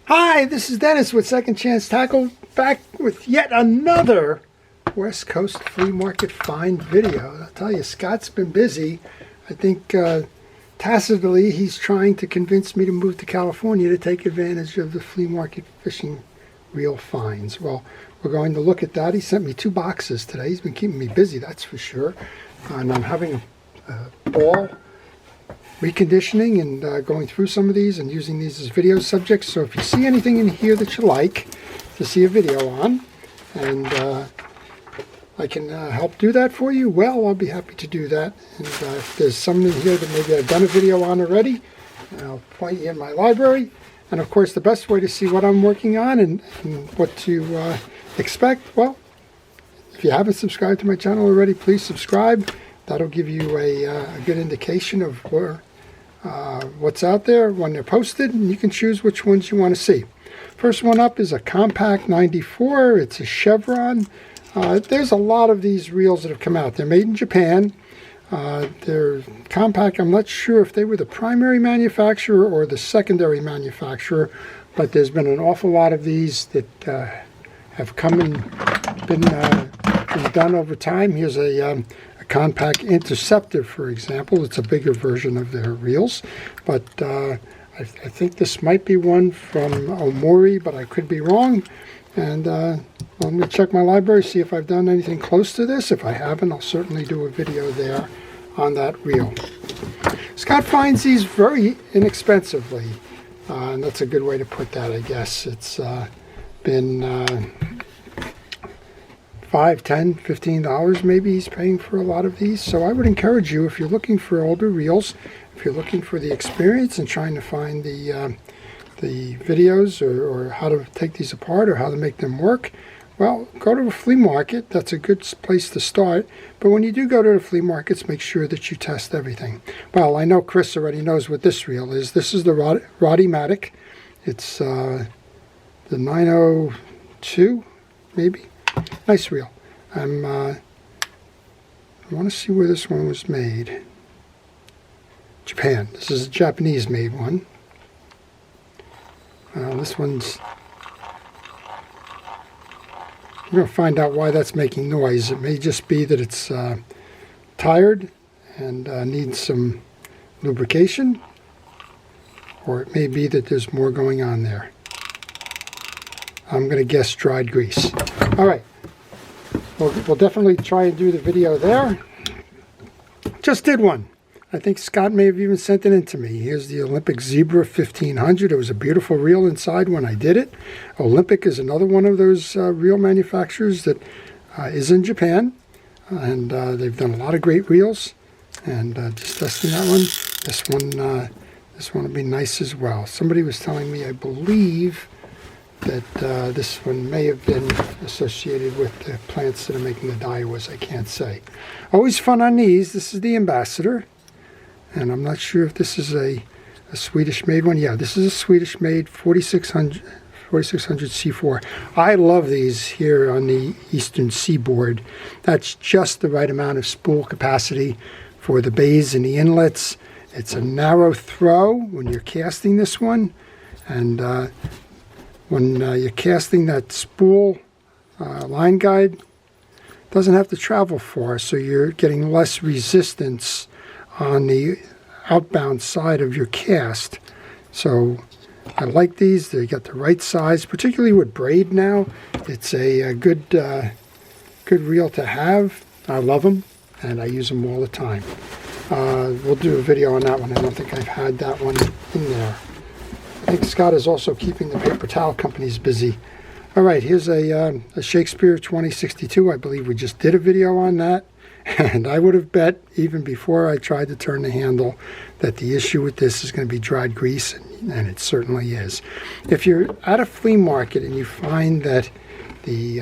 Hi, this is Dennis with Second Chance Tackle, back with yet another West Coast flea market find video. I'll tell you, Scott's been busy. I think tacitly he's trying to convince me to move to California to take advantage of the flea market fishing reel finds. Well, we're going to look at that. He sent me 2 boxes today. He's been keeping me busy, that's for sure. And I'm having a ball reconditioning and going through some of these and using these as video subjects. So if you see anything in here that you like to see a video on, and I can help do that for you, well, I'll be happy to do that. And if there's something in here that maybe I've done a video on already, I'll point you in my library. And of course, the best way to see what I'm working on and what to expect, well, if you haven't subscribed to my channel already, please subscribe. That'll give you a good indication of what's out there when they're posted, and you can choose which ones you want to see. First one up is a Compact 94. It's a Chevron. There's a lot of these reels that have come out. They're made in Japan. They're compact. I'm not sure if they were the primary manufacturer or the secondary manufacturer, but there's been an awful lot of these that have come and been done over time. Here's a Compact Interceptor, for example. It's a bigger version of their reels, but I think this might be one from Omori, but I could be wrong. And I'm going to check my library, see if I've done anything close to this. If I haven't, I'll certainly do a video there on that reel. Scott finds these very inexpensively, and that's a good way to put that, I guess. It's been $5, $10, $15 maybe he's paying for a lot of these. So I would encourage you, if you're looking for older reels, if you're looking for the experience and trying to find the videos or how to take these apart or how to make them work, well, go to a flea market. That's a good place to start. But when you do go to the flea markets, make sure that you test everything. Well, I know Chris already knows what this reel is. This is the Roddy-Matic. It's the 902, maybe. Nice reel. I want to see where this one was made. Japan. This is a Japanese-made one. This one's... I'm going to find out why that's making noise. It may just be that it's tired and needs some lubrication, or it may be that there's more going on there. I'm going to guess dried grease. All right. We'll definitely try and do the video there. Just did one. I think Scott may have even sent it in to me. Here's the Olympic Zebra 1500. It was a beautiful reel inside when I did it. Olympic is another one of those reel manufacturers that is in Japan. And they've done a lot of great reels. And just testing that one. This one will be nice as well. Somebody was telling me, I believe, that this one may have been associated with the plants that are making the Daiwas. I can't say. Always fun on these. This is the Ambassador. And I'm not sure if this is a Swedish-made one. Yeah, this is a Swedish-made 4600 C4. I love these here on the eastern seaboard. That's just the right amount of spool capacity for the bays and the inlets. It's a narrow throw when you're casting this one. And when you're casting that spool line guide, doesn't have to travel far, so you're getting less resistance on the outbound side of your cast. So I like these. They got the right size, particularly with braid now. It's a good reel to have. I love them, and I use them all the time. We'll do a video on that one. I don't think I've had that one in there. I think Scott is also keeping the paper towel companies busy. All right, here's a Shakespeare 2062. I believe we just did a video on that. And I would have bet, even before I tried to turn the handle, that the issue with this is going to be dried grease, and it certainly is. If you're at a flea market and you find that the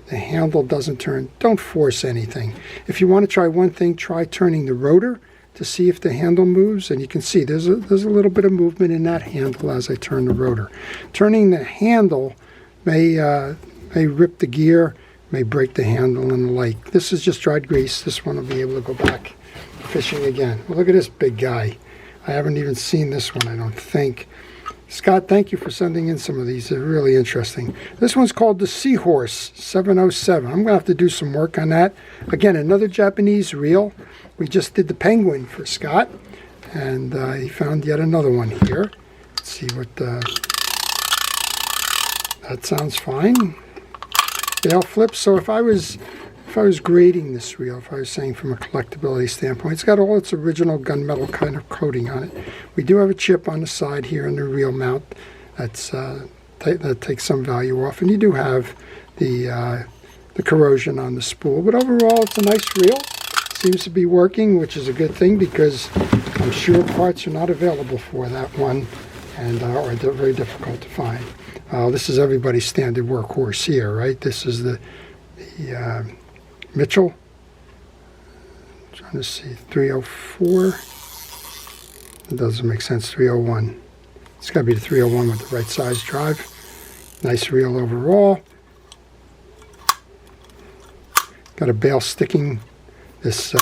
handle doesn't turn, don't force anything. If you want to try one thing, try turning the rotor to see if the handle moves, and you can see there's a little bit of movement in that handle as I turn the rotor. Turning the handle may rip the gear, may break the handle and the like. This is just dried grease. This one will be able to go back fishing again. Well, look at this big guy. I haven't even seen this one, I don't think. Scott, thank you for sending in some of these. They're really interesting. This one's called the Seahorse 707. I'm going to have to do some work on that. Again, another Japanese reel. We just did the penguin for Scott, and he found yet another one here. Let's see what that sounds fine. They all flip. So if I was grading this reel, if I was saying from a collectability standpoint, it's got all its original gunmetal kind of coating on it. We do have a chip on the side here in the reel mount that takes some value off, and you do have the corrosion on the spool. But overall, it's a nice reel. Seems to be working, which is a good thing because I'm sure parts are not available for that one, and are very difficult to find. This is everybody's standard workhorse here, right? This is the Mitchell. I'm trying to see, 304. It doesn't make sense, 301. It's got to be the 301 with the right size drive. Nice reel overall. Got a bail sticking. This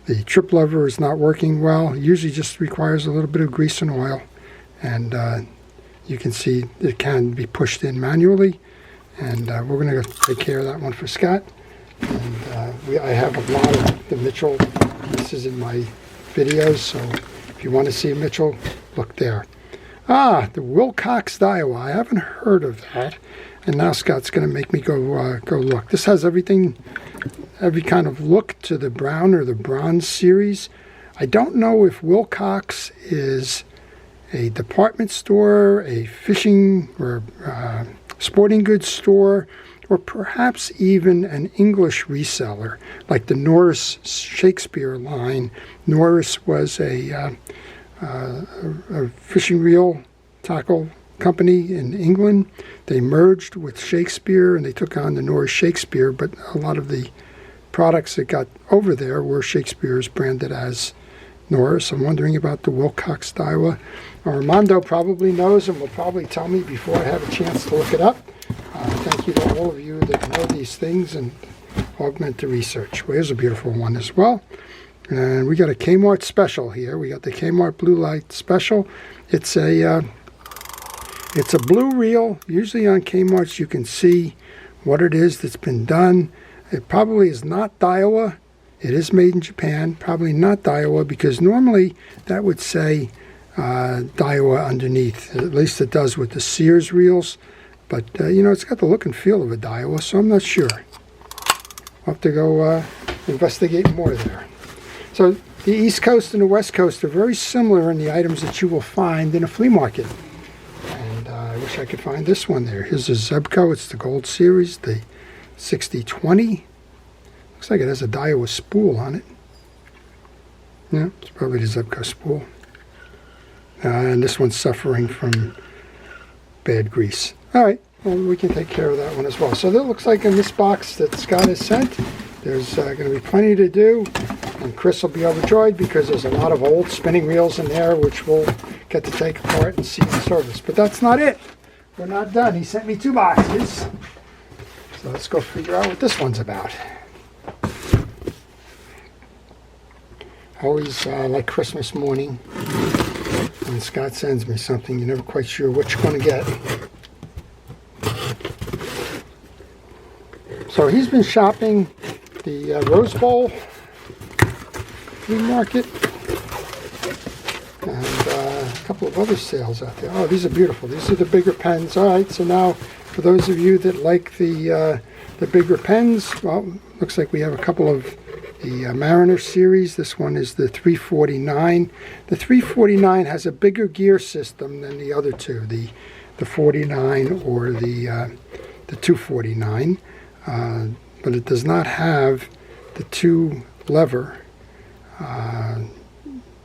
the trip lever is not working well. It usually just requires a little bit of grease and oil, and you can see it can be pushed in manually. And we're going to take care of that one for Scott. And I have a lot of the Mitchell pieces in my videos, so if you want to see a Mitchell, look there. The Wilcox Daiwa. I haven't heard of that, and now Scott's going to make me go look. This has every kind of look to the brown or the bronze series. I don't know if Wilcox is a department store, a fishing or sporting goods store, or perhaps even an English reseller, like the Norris Shakespeare line. Norris was a fishing reel tackle company in England. They merged with Shakespeare and they took on the Norris Shakespeare, but a lot of the products that got over there were Shakespeare's branded as Norris. I'm wondering about the Wilcox Daiwa. Armando probably knows and will probably tell me before I have a chance to look it up. Thank you to all of you that know these things and augment the research. Well, here's a beautiful one as well. And we got a Kmart special here. We got the Kmart Blue Light Special. It's a blue reel. Usually on Kmart's you can see what it is that's been done. It probably is not Daiwa. It is made in Japan. Probably not Daiwa because normally that would say Daiwa underneath. At least it does with the Sears reels. But, it's got the look and feel of a Daiwa, so I'm not sure. I'll have to go investigate more there. So the East Coast and the West Coast are very similar in the items that you will find in a flea market. And I wish I could find this one there. Here's a Zebco. It's the Gold Series, the 6020. Looks like it has a Daiwa spool on it. Yeah, it's probably the Zebco spool. And this one's suffering from bad grease. All right, well, we can take care of that one as well. So that looks like in this box that Scott has sent, there's going to be plenty to do. And Chris will be overjoyed because there's a lot of old spinning reels in there which we'll get to take apart and see in service. But that's not it. We're not done. He sent me 2 boxes. So let's go figure out what this one's about. Always like Christmas morning, when Scott sends me something, you're never quite sure what you're going to get. So he's been shopping the Rose Bowl flea market and a couple of other sales out there. Oh, these are beautiful. These are the bigger pens. All right, so now for those of you that like the bigger pens, well, looks like we have a couple of the Mariner series. This one is the 349. The 349 has a bigger gear system than the other two, the 49 or the 249, but it does not have the 2-lever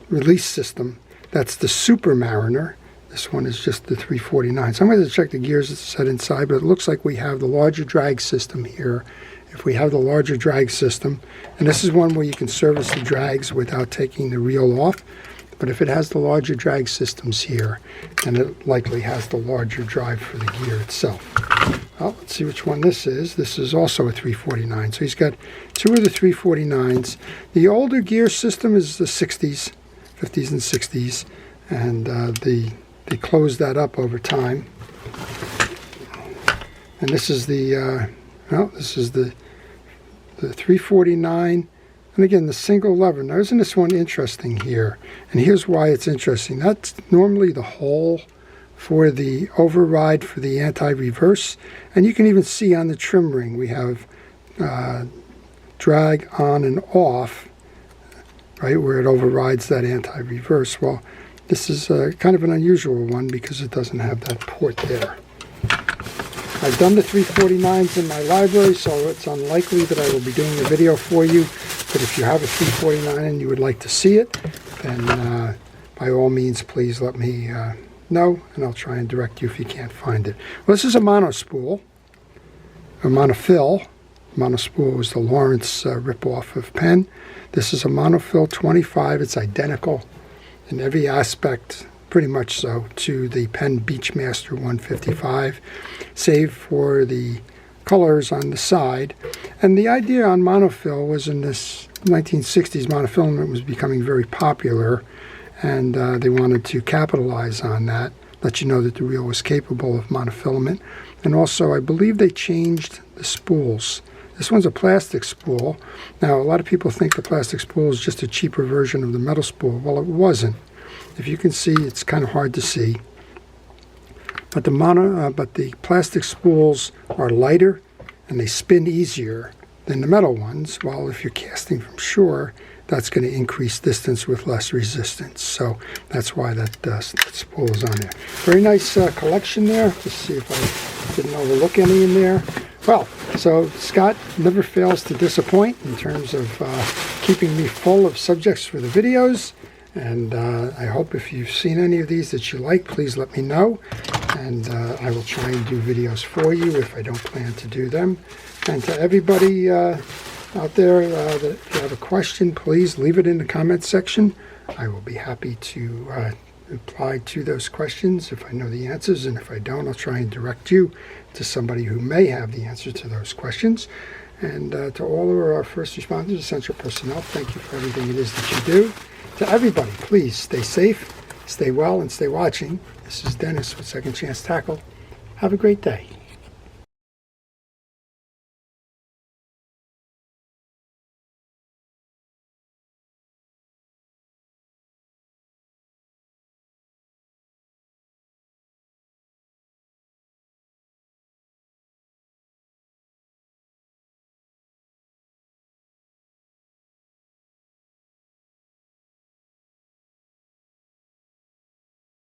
release system. That's the Super Mariner. This one is just the 349. So I'm going to check the gears that's set inside, but it looks like we have the larger drag system here. If we have the larger drag system, and this is one where you can service the drags without taking the reel off, but if it has the larger drag systems here, then it likely has the larger drive for the gear itself. Well, let's see which one this is. This is also a 349. So he's got 2 of the 349s. The older gear system is the 60s, 50s and 60s, and they close that up over time. And this is the this is the 349, and again the single lever. Now isn't this one interesting here? And here's why it's interesting. That's normally the hole for the override for the anti-reverse, and you can even see on the trim ring we have drag on and off, right, where it overrides that anti-reverse. Well, this is kind of an unusual one because it doesn't have that port there. I've done the 349s in my library, so it's unlikely that I will be doing a video for you. But if you have a 349 and you would like to see it, then by all means, please let me know, and I'll try and direct you if you can't find it. Well, this is a monospool, a monofill. Monospool is the Lawrence ripoff of pen. This is a monofill 25. It's identical in every aspect, pretty much so, to the Pen Beachmaster 155, save for the colors on the side. And the idea on monofill was in this 1960s, monofilament was becoming very popular, and they wanted to capitalize on that, let you know that the reel was capable of monofilament. And also, I believe they changed the spools. This one's a plastic spool. Now, a lot of people think the plastic spool is just a cheaper version of the metal spool. Well, it wasn't. If you can see, it's kind of hard to see. But the plastic spools are lighter and they spin easier than the metal ones. While if you're casting from shore, that's going to increase distance with less resistance. So that's why that spool is on there. Very nice collection there. Let's see if I didn't overlook any in there. Well, so Scott never fails to disappoint in terms of keeping me full of subjects for the videos. And I hope if you've seen any of these that you like, please let me know. And I will try and do videos for you if I don't plan to do them. And to everybody out there, that if you have a question, please leave it in the comments section. I will be happy to reply to those questions if I know the answers. And if I don't, I'll try and direct you to somebody who may have the answer to those questions. And to all of our first responders, essential personnel, thank you for everything it is that you do. To everybody, please stay safe, stay well, and stay watching. This is Dennis with Second Chance Tackle. Have a great day.